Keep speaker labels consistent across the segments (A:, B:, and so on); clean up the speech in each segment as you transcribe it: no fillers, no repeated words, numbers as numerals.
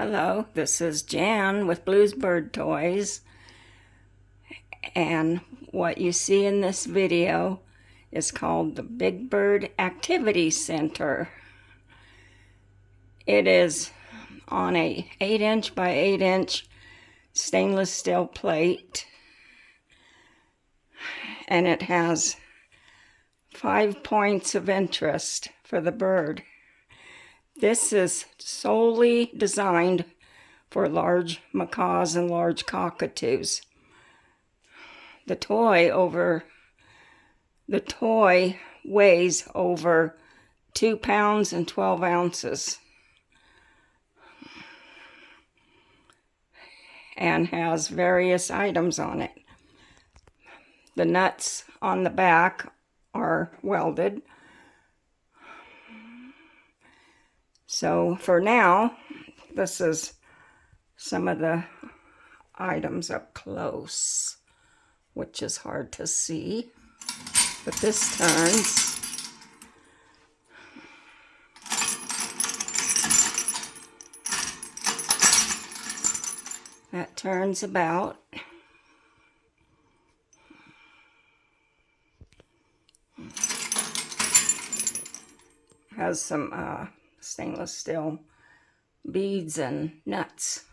A: Hello, this is Jan with Blues Bird Toys, and what you see in this video is called the Big Bird Activity Center. It is on a 8" by 8" stainless steel plate, and it has 5 points of interest for the bird. This is solely designed for large macaws and large cockatoos. The toy weighs over 2 pounds and 12 ounces and has various items on it. The nuts on the back are welded. So for now, this is some of the items up close, which is hard to see, but this turns. That turns about. Has some stainless steel beads and nuts.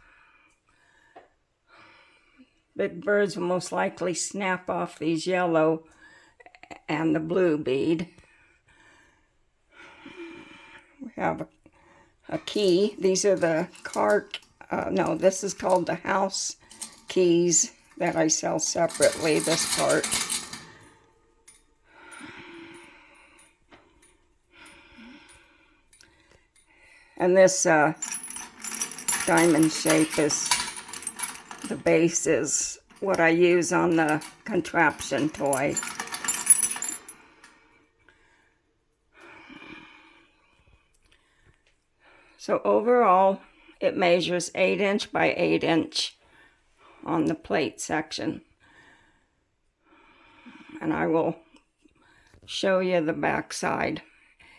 A: Big birds will most likely snap off these yellow and the blue bead. We have a key. These are the this is called the house keys that I sell separately, this part. And this diamond shape is, the base is what I use on the contraption toy. So overall, it measures 8" by 8" on the plate section. And I will show you the back side.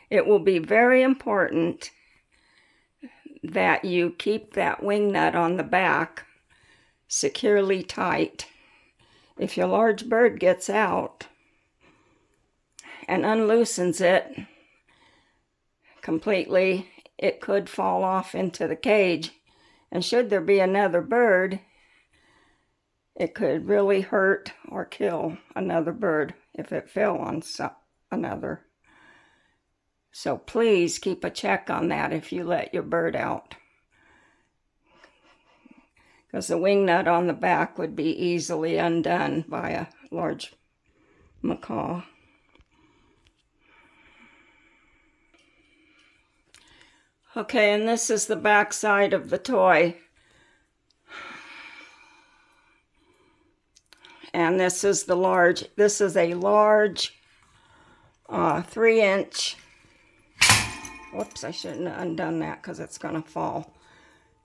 A: It will be very important that you keep that wing nut on the back securely tight. If your large bird gets out and unloosens it completely, it could fall off into the cage, and should there be another bird, it could really hurt or kill another bird if it fell on another. So please keep a check on that if you let your bird out, because the wing nut on the back would be easily undone by a large macaw. Okay, and this is the back side of the toy. And this is a large 3". Whoops, I shouldn't have undone that because it's going to fall.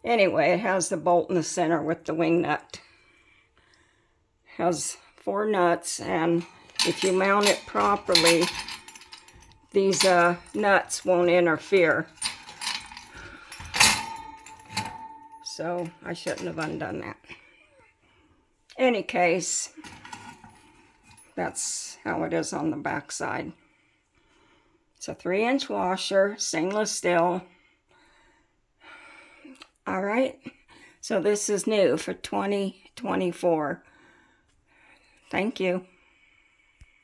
A: Anyway, it has the bolt in the center with the wing nut. It has 4 nuts, and if you mount it properly, these nuts won't interfere. So I shouldn't have undone that. Any case, that's how it is on the back side. It's a 3" washer, stainless steel. All right, so this is new for 2024. Thank you.